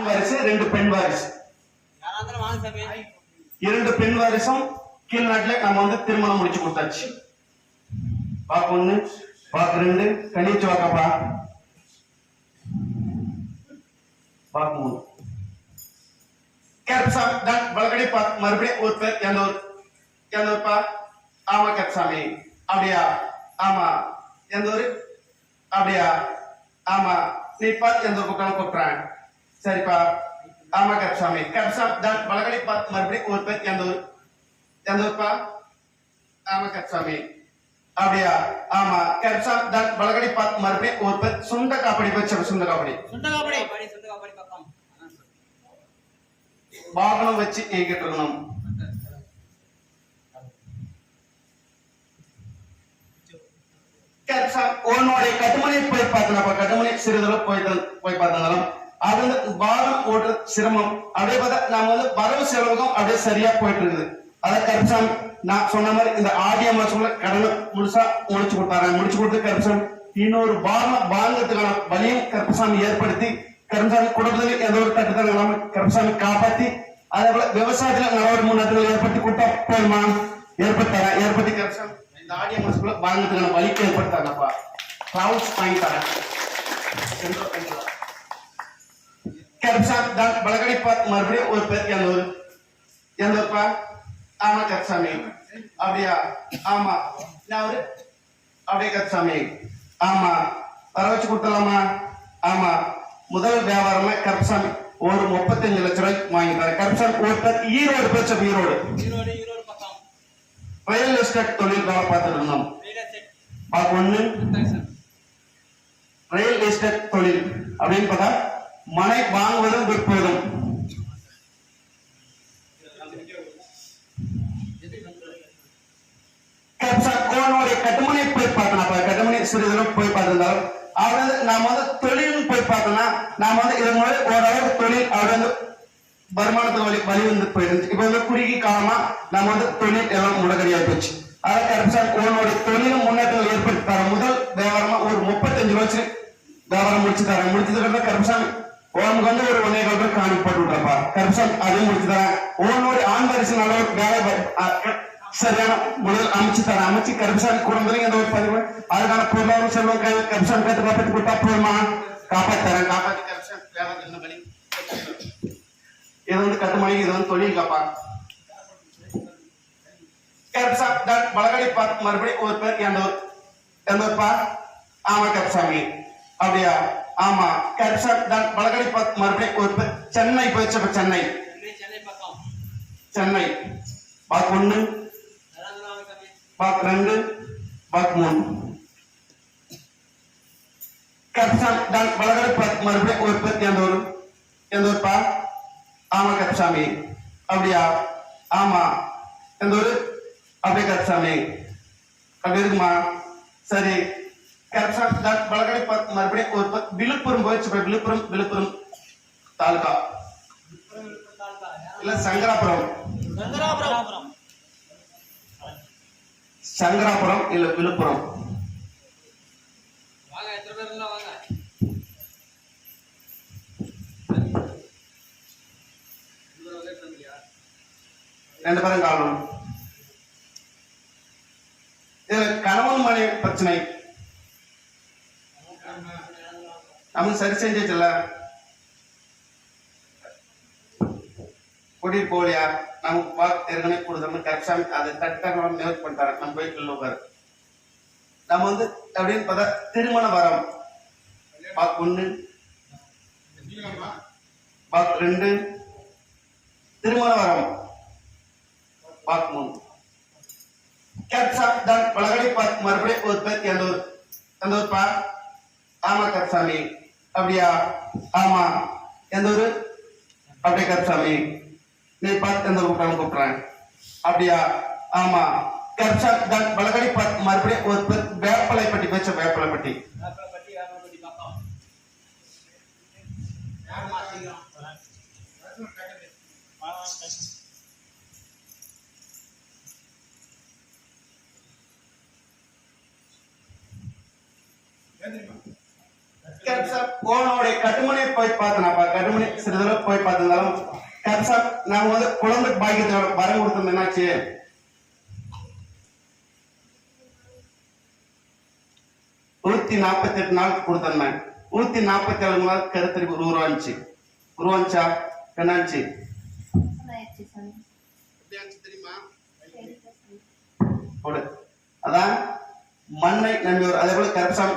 வாரிசு, 2 பெண் வாரிசு. இரண்டு பெண் வாரிசும் கீழ்நாட்டில் நம்ம வந்து திருமணம் முடிச்சு கொடுத்தாச்சு. பாக்கு 1, பாக்கு 2, கணிச்சு வாக்கப்பா. பாக்கு 3 கேப்சாமி தான் பலகடி பாத் மறுபடியும் ஒரு பேர் எந்த ஊர்ப்பா? ஆமா கேப்சாமி. அப்படியா? ஆமா. எந்த ஊரு? அப்படியா? ஆமா. நீ பார்த்து எந்த ஊருக்கு கூப்பிடுறேன். சரிப்பா. ஆமா கேப்சாமி. கேப்சாம் தான் பலகடி பாத் மறுபடியும் ஒரு பேர் எந்த ஊர்ப்பா? ஆமா கேப்சாமி. அப்படியா? ஆமா. கேப்சாம் தான் பலகடி பாத் மறுபடியும் ஒரு பேர் சுண்ட காப்படி போச்சு. சுண்ட காப்படி பக்கம் வாகனம் வச்சு இயக்கிட்டு இருக்கணும். உன்னுடைய கட்டுமனை போய் பார்த்தனப்ப கட்டுமனை சிறிதளவு போய் பார்த்தாலும் அது வந்து வாகனம் ஓட்டுற சிரமம். அப்படியே பார்த்தா நம்ம வந்து வரவு செலவுக்கும் அப்படியே சரியா போயிட்டு இருக்குது. அதை கருப்சாமி நான் சொன்ன மாதிரி இந்த ஆடியோ மாசம்ல கடனை முழுசா முடிச்சு கொடுத்து கருப்சாமி இன்னொரு வாகனம் வாங்கறதுக்கான வழியும் கருப்பசாமி ஏற்படுத்தி கருப்பசாமி குடும்பத்தில் எந்த ஒரு தட்டுத்தல் இல்லாம கருப்பசாமி காப்பாத்தி அதே போல விவசாயத்துல நல்ல ஒரு முன்னேற்றங்கள் ஏற்படுத்தி கொடுத்தா போதுமா? ஏற்படுத்தி கருப்பசாமி இந்த ஆடியோ மாசத்துல வாங்கறதுக்கான வழிக்கு ஏற்படுத்தாங்கப்பா. கிளவுட்ஸ் வாங்கி தரேன். கருப்பசாமி தான் பலகடி பார்த்து மறுபடியும் ஒரு பேர் எந்த ஊர்ப்பா? ஆமா கருப்பசாமி. அப்படியா? ஆமா. நான் அப்படியே கருப்பசாமி. ஆமா. வர வச்சு கொடுத்தலாமா? ஆமா. முதல் வியாபாரமா கருப்பசாமி ஒரு 35 லட்சம் ரூபாய்க்கு வாங்கிட்டாரு. கருப்பசாமி ஒருத்தர் ஈரோடு பேச்ச ஈரோடு ரியல் எஸ்டேட் தொழில் வேலை பார்த்துட்டு இருந்தோம். பார்க்க 1 ரியல் எஸ்டேட் தொழில் அப்படின்னு பார்த்தா மனை வாங்குவதும் விற்பதும். கட்டுமனை போய் பார்த்தோம். கட்டுமனை சிறிதளவு போய் பார்த்திருந்தாலும் அவர் நாம வந்து தொழில் போய் பார்த்தோம்னா நாம வந்து இதன் மூலம் ஓரளவுக்கு தொழில் அவர் வந்து வருமானத்துக்கு வழி வந்து போயிருந்துச்சு. இப்ப வந்து குறுகிய காலமா நம்ம வந்து தொழில் எல்லாம் முடக்கடியா போச்சு. அதை கருப்பசாமி உன்னோட தொழிலும் முன்னேற்றங்கள் ஏற்படுத்தி தர முதல் வியாபாரமா ஒரு 35 லட்சம் வியாபாரம் முடிச்சு தரேன். முடிச்சதுக்கு கருப்பசாமி உனக்கு வந்து ஒரு 1.25 ரூபாய் காணி போட்டு விட்றப்பா. கருப்பசாமி அதையும் முடிச்சு தரேன். உன்னோட ஆண் வரிசை நல்ல ஒரு வேலை சரியான முதல் அமைச்சு கருப்பசாமி குடும்பத்துல எந்த ஒரு பதிவு அதுக்கான பொருளாதார செல்வம் கருப்பசாமி கேட்டு காப்பாற்றி கொடுத்தா போதுமா? காப்பாற்றி கருப்பசாமி வியாபாரத்தின் இது வந்து கட்டுமணி, இது வந்து தொழில் காப்பா. கருப்பசாமி தான் பலகடி பார்த்து மறுபடியும் ஒரு பேர் எந்த ஊர்ப்பா? ஆமா கருப்பசாமி. அப்படியா? ஆமா. கருப்பசாமி தான் பலகடி பார்த்து மறுபடியும் ஒரு பேர் சென்னை போயிடுச்சு. சென்னை பாக்கு 1, பாக்கு 2, பாக்கு 3 கருப்பசாமி தான் பலகடி பார்த்து மறுபடியும் ஒரு பேர் எந்த ஊர்ப்பா? ஆமா கருப்பசாமி. அப்படியா? ஆமா. எந்த ஊரு? அப்படியே கருப்பசாமி. அப்படி இருக்குமா? சரி. கருப்பசாமி தான் பலகடி பார்த்து மறுபடியும் ஒரு பேர் விழுப்புரம் போயிடுச்சு. விழுப்புரம் தாலுகா இல்ல சங்கராபுரம் இல்ல விழுப்புரம். ரெண்டு பேரும் காரணம். இதுல கணவன் மனைவி பிரச்சனை நம்ம சரி செஞ்சுல கூட்டிட்டு போலியா நமக்கு ஏற்கனவே கொடுத்தோம். கருப்பசாமி அதை தட்டாக நிவர்த்தி பண்ணிட்டாரு. நம்ம போயிட்டு உட்காரு. நம்ம வந்து அப்படின்னு பார்த்தா திருமண வரம் பாக்கு 1, பாக்கு 2 திருமண வரம் பாக்கு 3 கருப்பசாமி தான் பலகடி பார்த்து மறுபடியும் ஒரு பேர் எந்த ஊர்ப்பா? ஆமா கருப்பசாமி. அப்படியா? ஆமா. எந்த ஊரு? அப்படியே கருப்பசாமி. நீ பார்த்து எந்த ஊருக்கு கூப்பிடுறேன். அப்படியா? ஆமா. கருப்பசாமி தான் பலகடி பார்த்து மறுபடியும் ஒரு பேர் வேப்பலைப்பட்டி பேச்ச வேப்பலைப்பட்டி கருப்சாமி உன்னுடைய கட்டுமனையை போய் பார்த்தனாப்பா, கட்டுமனை சிறிதளவு போய் பார்த்திருந்தாலும் கருப்சாமி நாங்க வந்து குழந்தை பாக்கியத்தோட வரம் கொடுத்தோம். என்னாச்சு? 148 நாள் கொடுத்தேன். 147 நாள் கருத்தறி உருவாச்சு. உருவாச்சா? என்னாச்சு தெரியுமா? அதான் மண்ணை நம்பியவர். அதே போல கருப்சாமி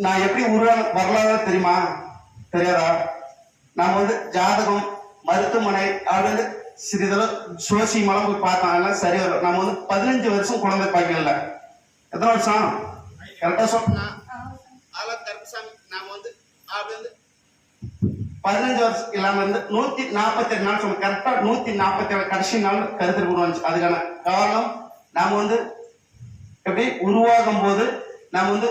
நான் எப்படி உருவான வரலாறு தெரியுமா? தெரியாதா? நாம வந்து ஜாதகம், மருத்துவமனை வந்து சிறிதளவு சோசி மலம் போய் பார்த்தாங்கன்னா சரி வரும். நம்ம வந்து 15 வருஷம் குழந்தை பாய்க்கல. எத்தனை வருஷம் கரெக்டா சொன்னா? கருப்சாமி நாம வந்து அப்படி வந்து 15 வருஷம் இல்லாம இருந்து 148 நாள் சொன்ன. கரெக்டா 147 கடைசி நாள் கருத்தறி உருவாச்சு. அதுக்கான காரணம் நாம வந்து எப்படி உருவாகும் போது நாம வந்து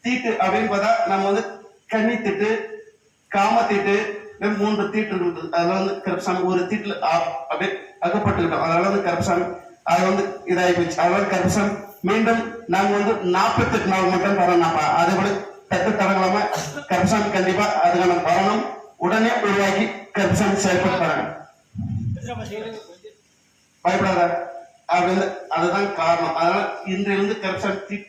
தீட்டு அப்படின்னு பார்த்தா நம்ம வந்து கன்னி தீட்டு, காம தீட்டு, 3 தீட்டு இருக்குது. அதுல வந்து கருப்சாமி ஒரு தீட்டுல அப்படியே அகப்பட்டுக்கிட்டோம். அதனால வந்து கருப்சாமி அது வந்து இதாகி போச்சு. அதனால கருப்சாமி மீண்டும் நாங்க வந்து 48 நாள் மட்டும் தரோம். நாம அதே போல தட்டு தரங்களாம கருப்சாமி கண்டிப்பா அதுக்கான வரணும் உடனே உருவாக்கி கருப்சாமி செயல்படுத்துறாங்க. பயப்படாத அப்படின்னு அதுதான் காரணம். அதனால இன்றிலிருந்து கருப்சாமி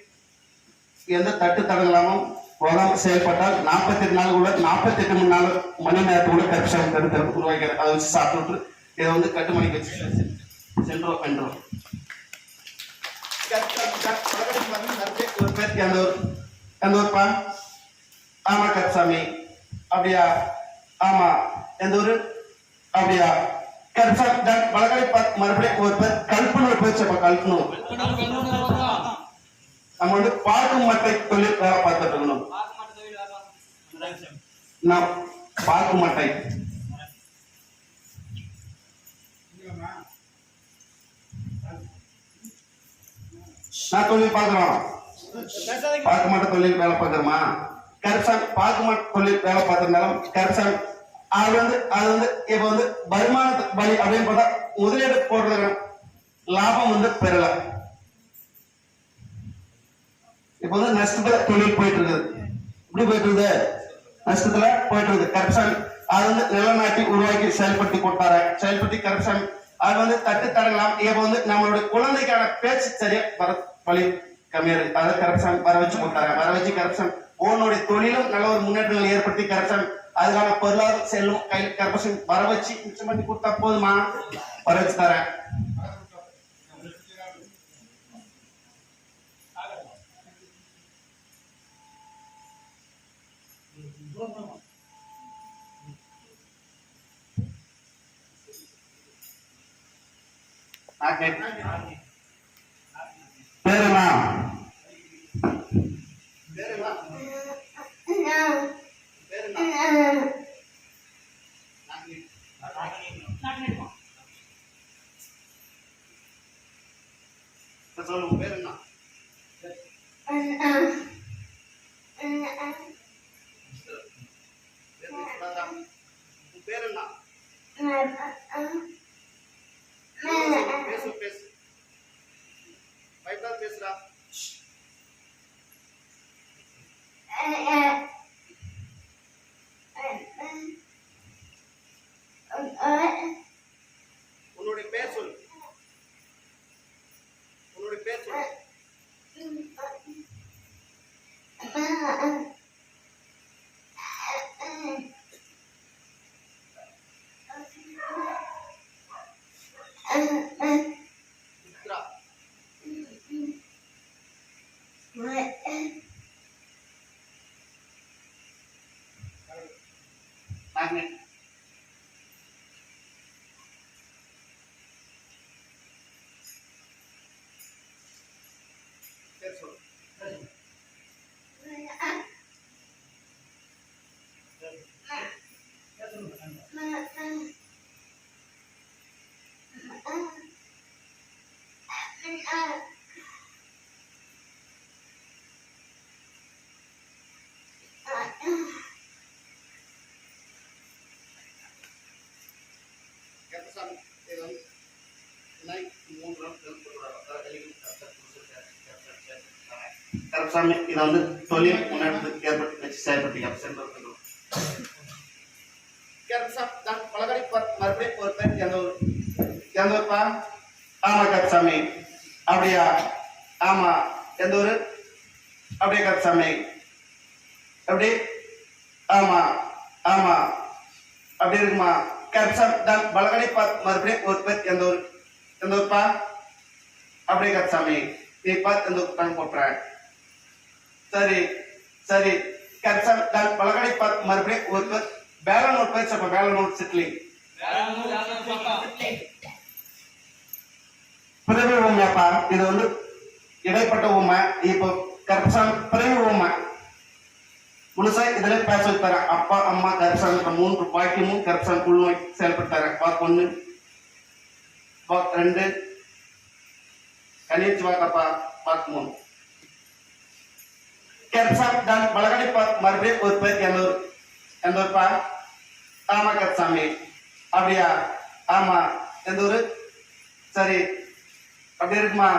எந்த தட்டு தடங்களாமும் போகாம செயல்பட்டால் 48 நாள் கூட 48 மணி நேரத்துக்குள்ள கருப்சாமி தடுத்து உருவாக்கிறது. அதை வச்சு சாப்பிட்டு இதை வந்து கட்டுமணிக்கு வச்சு சென்றோம் என்றோம். ஒரு பேருக்கு எந்த ஊர்ப்பா? ஆமா கருப்சாமி. அப்படியா? ஆமா. எந்த ஊரு? அப்படியா? கருப்சாமி வழக்கடை மறுபடியும் ஒரு பேர் கல்பனூர் போயிடுச்சப்பா. கல்பனூர் நம்ம வந்து பாக்கு மட்டை தொழில் வேலை பார்த்துட்டு இருக்கணும். பாக்கு மட்டை நான் தொழில் பார்க்கிறோம். பாக்கு மட்டை தொழில் வேலை பார்க்கிறோமா? கருப்சாமி பாக்கு மட்டை தொழில் வேலை பார்த்திருந்தாலும் கருப்சாமி அது வந்து இப்ப வந்து வருமான வழி அப்படின்னு பார்த்தா முதலீடு போடுறது லாபம் வந்து பெறல. இப்ப வந்து நஷ்டத்துல தொழில் போயிட்டு இருக்குது. இப்படி போயிட்டு இருக்குது, நஷ்டத்துல போயிட்டு இருக்குது. கருப்சாமி அது வந்து நிலநாட்டி உருவாக்கி செயல்படுத்தி கொடுத்தாரு. செயல்படுத்தி கருப்சாமி அது வந்து தட்டு தடங்கலாம். இப்ப வந்து நம்மளுடைய குழந்தைக்கான பேச்சு சரியா வர வழி கம்மியா இருக்கு. அதை கருப்சாமி வர வச்சு கொடுத்தாரு. வர வச்சு கருப்சாமி உன்னுடைய தொழிலும் நல்ல ஒரு முன்னேற்றங்கள் ஏற்படுத்தி கருப்சாமி அதுக்கான பொருளாதார செல்லும் கையில் கருப்சாமி வர வச்சு மிச்சம் பண்ணி கொடுத்தா போதுமா? வர வச்சு தரேன். பேருமா சொல்லுங்க. பேர் என்ன? பேர் என்ன? பேசு பேசு. பயப்படாத பேசுறா. உன்னுடைய பேர் சொல்லு. உன்னுடைய பேர் சொல்லு. Magnet. கருப்பசாமி இதை வந்து தொழில் முன்னெடுத்து ஏற்பட்டு வச்சு செயல்பட்டு மறுபடியும் ஒருத்தர் எந்த ஊருப்பா? ஆமா கருப்பசாமி. அப்படியா? ஆமா. எந்த ஊரு? அப்படியே கருப்பசாமி. எப்படி? ஆமா ஆமா அப்படி இருக்குமா? கருப்பசாமி தான் பலகடை மறுபடியும் ஒருத்தர் எந்த ஊர்? எந்த ஊருப்பா? அப்படியே கருப்பசாமி. நீ பார்த்து எந்த ஊருக்கு தான் போட்டுறேன். சரி சரி. கருப்பசாமி தான் பலகடை மறுபடியும் ஒருத்தர் வேளாண் பேர் சொல்ல வேளாண் சிட்லிங் பிறவி ஊமையாப்பா. இது வந்து இடைப்பட்ட ஊமை. இப்போ கருப்பசாமி பிறவி ஊமை முழுசா இதுல பேச வைத்தார. அப்பா அம்மா கருப்பசாமி 3 பாக்கியமும் கருப்பசாமி குழு நோய் செயல்பட்டார. வாக்கு 1 வாக்கு 2 கணிச்சு வாக்கப்பா வாக்கு 3 கருப்பசாமி தான் பலகடை மறுபடியும் ஒரு பேர் எந்த ஊருப்பா? ஆமா கருப்பசாமி. அப்படியா? ஆமா. எந்த ஊரு? சரி அப்படி இருக்குமா?